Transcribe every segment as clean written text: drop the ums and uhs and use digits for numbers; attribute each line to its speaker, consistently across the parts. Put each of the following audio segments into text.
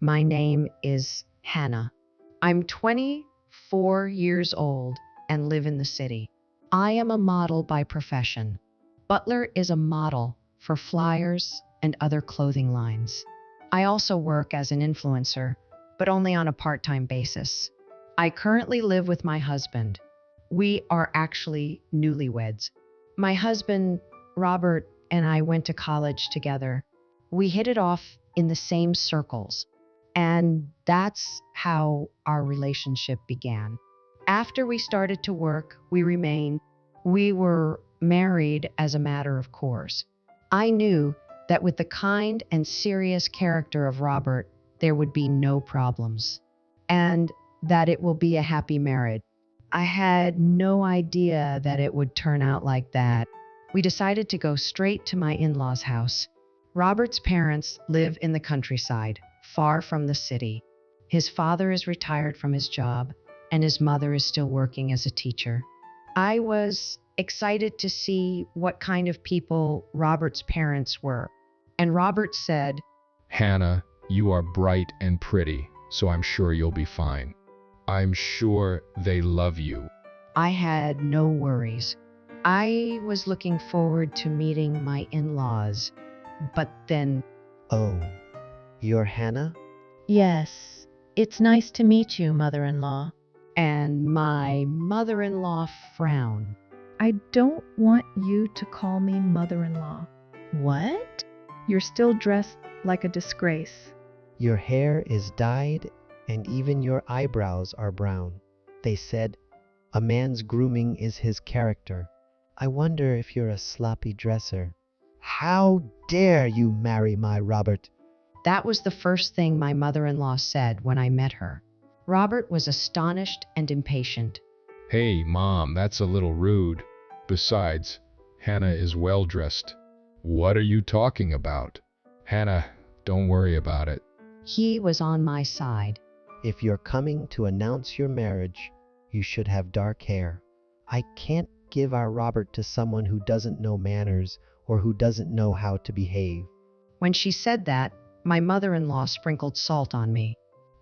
Speaker 1: My name is Hannah. I'm 24 years old and live in the city. I am a model by profession. Butler is a model for flyers and other clothing lines. I also work as an influencer, but only on a part-time basis. I currently live with my husband. We are actually newlyweds. My husband, Robert, and I went to college together. We hit it off in the same circles, and that's how our relationship began. After we started to work, we remained. We were married as a matter of course. I knew that with the kind and serious character of Robert, there would be no problems, and that it will be a happy marriage. I had no idea that it would turn out like that. We decided to go straight to my in-laws' house. Robert's parents live in the countryside, far from the city. His father is retired from his job, and his mother is still working as a teacher. I was excited to see what kind of people Robert's parents were. And Robert said,
Speaker 2: Hannah, you are bright and pretty, so I'm sure you'll be fine. I'm sure they love you.
Speaker 1: I had no worries. I was looking forward to meeting my in-laws, but then,
Speaker 3: Oh, you're Hannah?
Speaker 4: Yes, it's nice to meet you, mother-in-law.
Speaker 1: and my mother-in-law frowned.
Speaker 5: I don't want you to call me mother-in-law.
Speaker 4: What?
Speaker 5: You're still dressed like a disgrace.
Speaker 3: Your hair is dyed and even your eyebrows are brown. They said, a man's grooming is his character. I wonder if you're a sloppy dresser. How dare you marry my Robert?
Speaker 1: That was the first thing my mother-in-law said when I met her. Robert was astonished and impatient.
Speaker 2: Hey, Mom, that's a little rude. Besides, Hannah is well dressed. What are you talking about? Hannah, don't worry about it.
Speaker 1: He was on my side.
Speaker 3: If you're coming to announce your marriage, you should have dark hair. I can't give our Robert to someone who doesn't know manners or who doesn't know how to behave.
Speaker 1: When she said that, my mother-in-law sprinkled salt on me.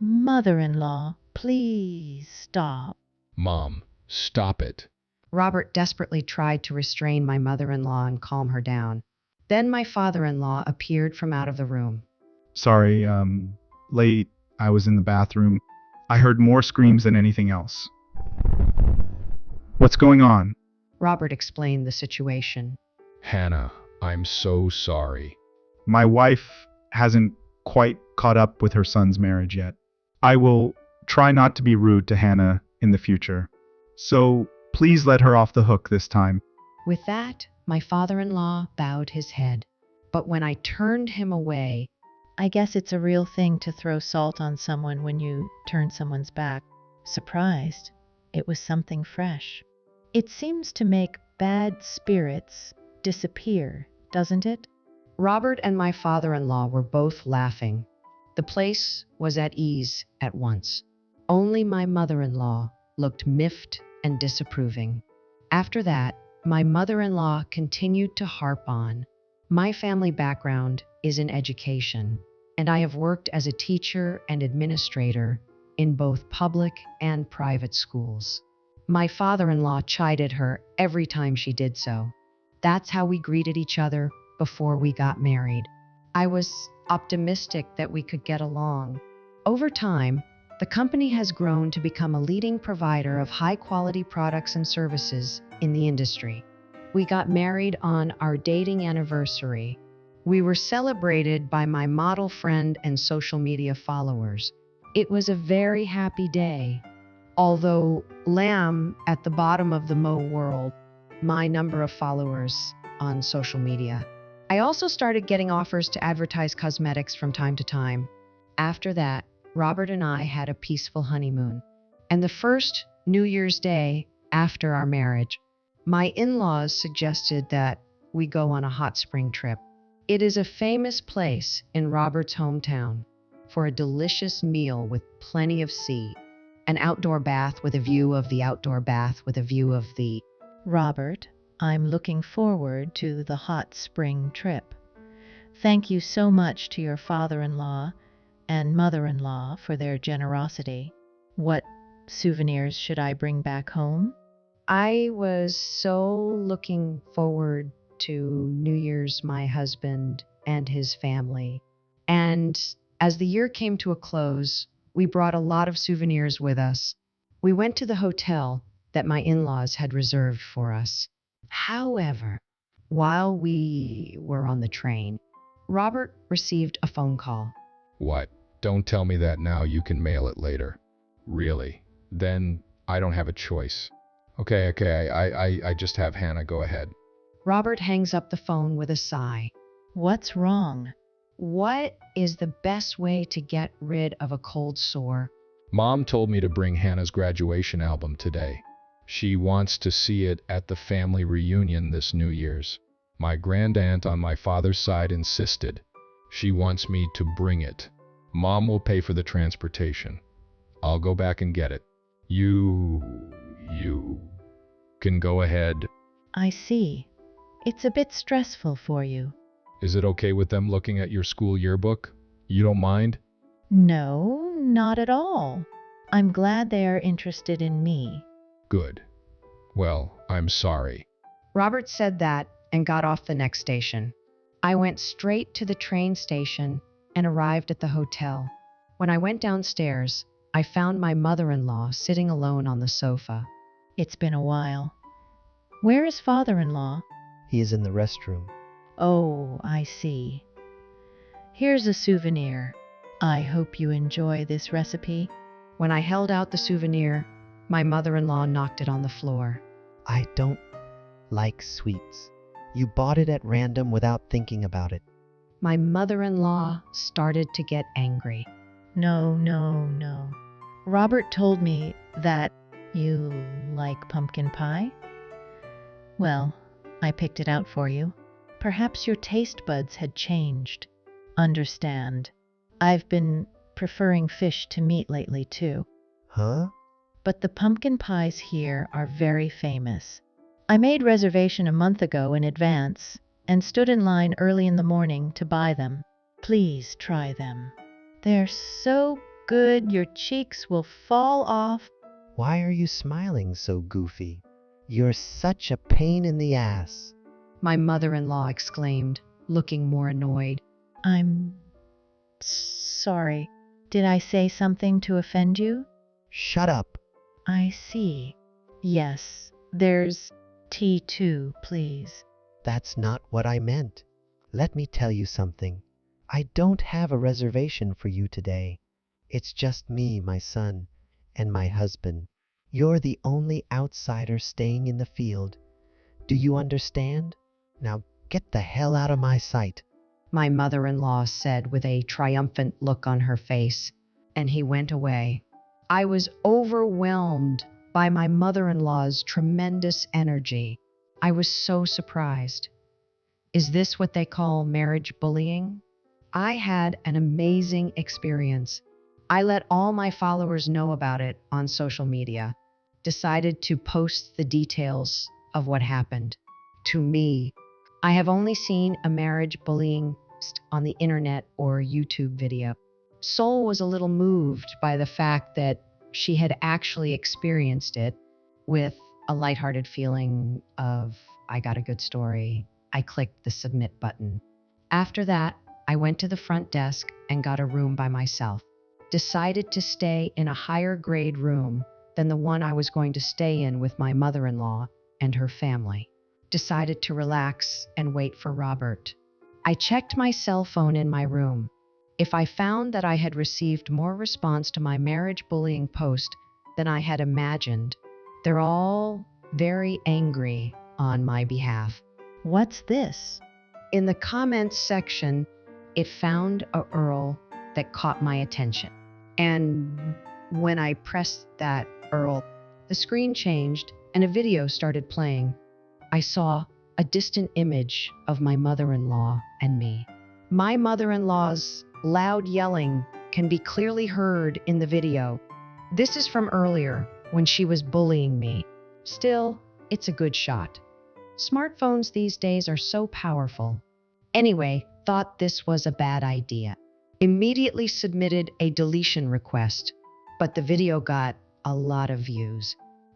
Speaker 4: Mother-in-law, please stop.
Speaker 2: Mom, stop it.
Speaker 1: Robert desperately tried to restrain my mother-in-law and calm her down. Then my father-in-law appeared from out of the room.
Speaker 6: Sorry, late. I was in the bathroom. I heard more screams than anything else. What's going on?
Speaker 1: Robert explained the situation.
Speaker 2: Hannah, I'm so sorry.
Speaker 6: My wife hasn't quite caught up with her son's marriage yet. I will try not to be rude to Hannah in the future. So please let her off the hook this time.
Speaker 1: With that, my father-in-law bowed his head. But when I turned him away,
Speaker 4: I guess it's a real thing to throw salt on someone when you turn someone's back. Surprised. It was something fresh. It seems to make bad spirits disappear, doesn't it?
Speaker 1: Robert and my father-in-law were both laughing. The place was at ease at once. Only my mother-in-law looked miffed and disapproving. After that, my mother-in-law continued to harp on. My family background is in education, and I have worked as a teacher and administrator in both public and private schools. My father-in-law chided her every time she did so. That's how we greeted each other before we got married. I was optimistic that we could get along. Over time, the company has grown to become a leading provider of high-quality products and services in the industry. We got married on our dating anniversary. We were celebrated by my model friend and social media followers. It was a very happy day. Although lamb at the bottom of the Mo world, my number of followers on social media. I also started getting offers to advertise cosmetics from time to time. After that, Robert and I had a peaceful honeymoon. And the first New Year's Day after our marriage, my in-laws suggested that we go on a hot spring trip. It is a famous place in Robert's hometown for a delicious meal with plenty of sea, an outdoor bath with a view of the outdoor bath with a view of the...
Speaker 4: Robert, I'm looking forward to the hot spring trip. Thank you so much to your father-in-law and mother-in-law for their generosity. What souvenirs should I bring back home?
Speaker 1: I was so looking forward to New Year's, my husband and his family. And as the year came to a close, we brought a lot of souvenirs with us. We went to the hotel that my in laws had reserved for us. However, while we were on the train, Robert received a phone call.
Speaker 2: What? Don't tell me that now. You can mail it later. Really? Then I don't have a choice. Okay, I just have Hannah go ahead.
Speaker 1: Robert hangs up the phone with a sigh.
Speaker 4: What's wrong?
Speaker 1: What is the best way to get rid of a cold sore?
Speaker 2: Mom told me to bring Hannah's graduation album today. She wants to see it at the family reunion this New Year's. My grandaunt on my father's side insisted. She wants me to bring it. Mom will pay for the transportation. I'll go back and get it. You can go ahead.
Speaker 4: I see. It's a bit stressful for you.
Speaker 2: Is it okay with them looking at your school yearbook? You don't mind?
Speaker 4: No, not at all. I'm glad they are interested in me.
Speaker 2: Good. Well, I'm sorry.
Speaker 1: Robert said that and got off the next station. I went straight to the train station and arrived at the hotel. When I went downstairs, I found my mother-in-law sitting alone on the sofa.
Speaker 4: It's been a while. Where is father-in-law?
Speaker 3: He is in the restroom.
Speaker 4: Oh, I see. Here's a souvenir. I hope you enjoy this recipe.
Speaker 1: When I held out the souvenir, my mother-in-law knocked it on the floor.
Speaker 3: I don't like sweets. You bought it at random without thinking about it.
Speaker 1: My mother-in-law started to get angry.
Speaker 4: No. Robert told me that you like pumpkin pie. Well, I picked it out for you. Perhaps your taste buds had changed. Understand. I've been preferring fish to meat lately, too.
Speaker 3: Huh?
Speaker 4: But the pumpkin pies here are very famous. I made reservation a month ago in advance and stood in line early in the morning to buy them. Please try them. They're so good your cheeks will fall off.
Speaker 3: Why are you smiling so goofy? You're such a pain in the ass.
Speaker 1: My mother-in-law exclaimed, looking more annoyed.
Speaker 4: I'm sorry. Did I say something to offend you?
Speaker 3: Shut up.
Speaker 4: I see. Yes, there's tea too, please.
Speaker 3: That's not what I meant. Let me tell you something. I don't have a reservation for you today. It's just me, my son, and my husband. You're the only outsider staying in the field. Do you understand? Now get the hell out of my sight.
Speaker 1: My mother-in-law said with a triumphant look on her face, and he went away. I was overwhelmed by my mother-in-law's tremendous energy. I was so surprised. Is this what they call marriage bullying? I had an amazing experience. I let all my followers know about it on social media. Decided to post the details of what happened. To me, I have only seen a marriage bullying on the internet or YouTube video. Sol was a little moved by the fact that she had actually experienced it with a lighthearted feeling of, I got a good story. I clicked the submit button. After that, I went to the front desk and got a room by myself. Decided to stay in a higher grade room than the one I was going to stay in with my mother-in-law and her family. Decided to relax and wait for Robert. I checked my cell phone in my room. If I found that I had received more response to my marriage bullying post than I had imagined, they're all very angry on my behalf.
Speaker 4: What's this?
Speaker 1: In the comments section, it found a URL that caught my attention. And when I pressed that URL, the screen changed and a video started playing. I saw a distant image of my mother-in-law and me. My mother-in-law's loud yelling can be clearly heard in the video. This is from earlier when she was bullying me. Still, it's a good shot. Smartphones these days are so powerful. Anyway, thought this was a bad idea. immediately submitted a deletion request, but the video got a lot of views.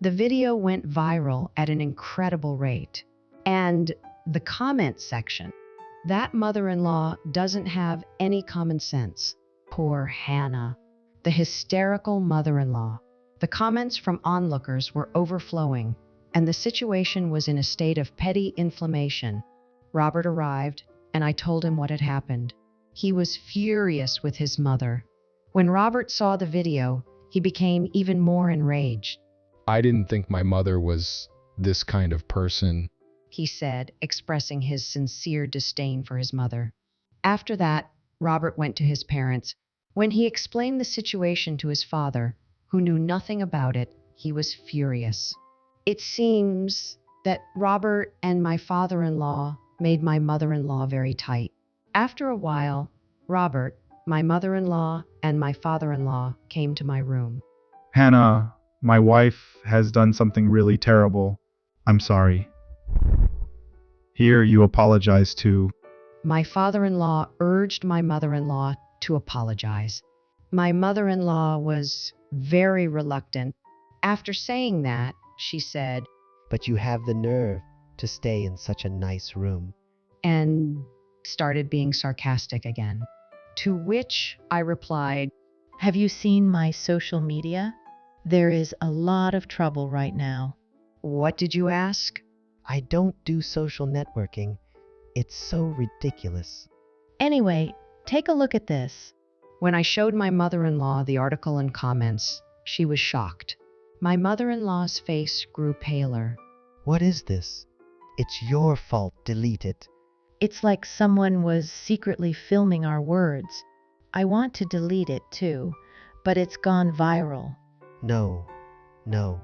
Speaker 1: The video went viral at an incredible rate. And the comment section, that mother-in-law doesn't have any common sense. Poor Hannah, the hysterical mother-in-law. The comments from onlookers were overflowing, and the situation was in a state of petty inflammation. Robert arrived, and I told him what had happened. He was furious with his mother. When Robert saw the video, he became even more enraged.
Speaker 2: I didn't think my mother was this kind of person.
Speaker 1: He said, expressing his sincere disdain for his mother. After that, Robert went to his parents. When he explained the situation to his father, who knew nothing about it, he was furious. It seems that Robert and my father-in-law made my mother-in-law very tight. After a while, Robert, my mother-in-law, and my father-in-law came to my room.
Speaker 6: Hannah, my wife has done something really terrible. I'm sorry. Here, you apologize to.
Speaker 1: My father-in-law urged my mother-in-law to apologize. My mother-in-law was very reluctant. After saying that, she said,
Speaker 3: But you have the nerve to stay in such a nice room.
Speaker 1: and started being sarcastic again. To which I replied,
Speaker 4: Have you seen my social media? There is a lot of trouble right now.
Speaker 1: "What did you ask?"
Speaker 3: I don't do social networking. It's so ridiculous.
Speaker 4: Anyway, take a look at this.
Speaker 1: When I showed my mother-in-law the article and comments, she was shocked. My mother-in-law's face grew paler.
Speaker 3: What is this? It's your fault. Delete it.
Speaker 4: It's like someone was secretly filming our words. I want to delete it too, but it's gone viral.
Speaker 3: No, no.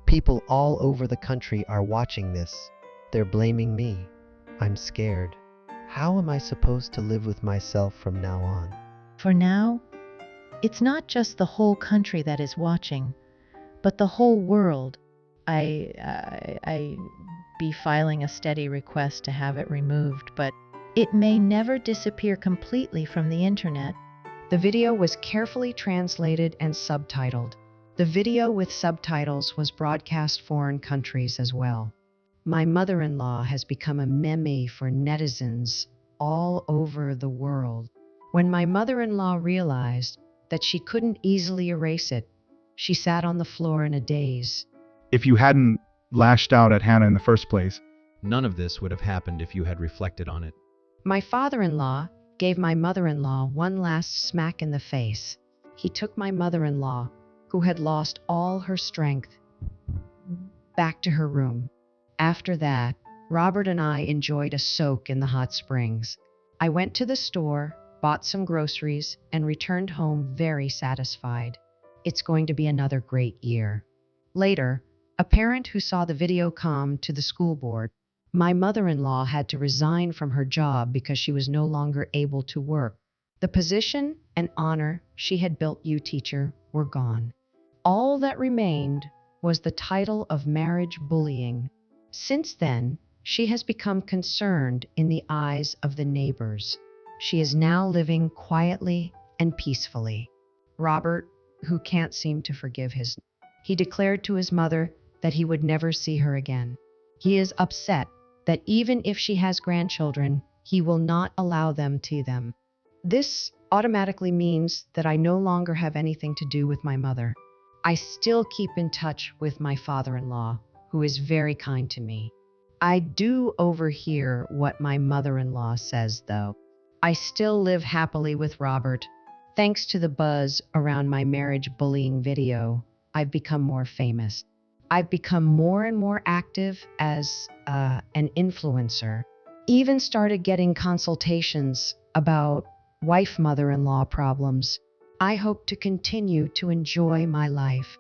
Speaker 3: People all over the country are watching this. They're blaming me. I'm scared. How am I supposed to live with myself from now on?
Speaker 4: For now, it's not just the whole country that is watching, but the whole world. I be filing a steady request to have it removed, but it may never disappear completely from the internet.
Speaker 1: The video was carefully translated and subtitled. The video with subtitles was broadcast foreign countries as well. My mother-in-law has become a meme for netizens all over the world. When my mother-in-law realized that she couldn't easily erase it, she sat on the floor in a daze.
Speaker 6: If you hadn't lashed out at Hannah in the first place,
Speaker 7: None of this would have happened if you had reflected on it.
Speaker 1: My father-in-law gave my mother-in-law one last smack in the face. He took my mother-in-law, who had lost all her strength, back to her room. After that, Robert and I enjoyed a soak in the hot springs. I went to the store, bought some groceries, and returned home very satisfied. It's going to be another great year. Later, a parent who saw the video come to the school board. My mother-in-law had to resign from her job because she was no longer able to work. The position and honor she had built you teacher were gone. All that remained was the title of marriage bullying. Since then, she has become concerned in the eyes of the neighbors. She is now living quietly and peacefully. Robert, who can't seem to forgive he declared to his mother that he would never see her again. He is upset that even if she has grandchildren, he will not allow them to them. This automatically means that I no longer have anything to do with my mother. I still keep in touch with my father-in-law, who is very kind to me. I do overhear what my mother-in-law says, though. I still live happily with Robert. Thanks to the buzz around my marriage bullying video, I've become more famous. I've become more and more active as an influencer. Even started getting consultations about wife mother-in-law problems. I hope to continue to enjoy my life.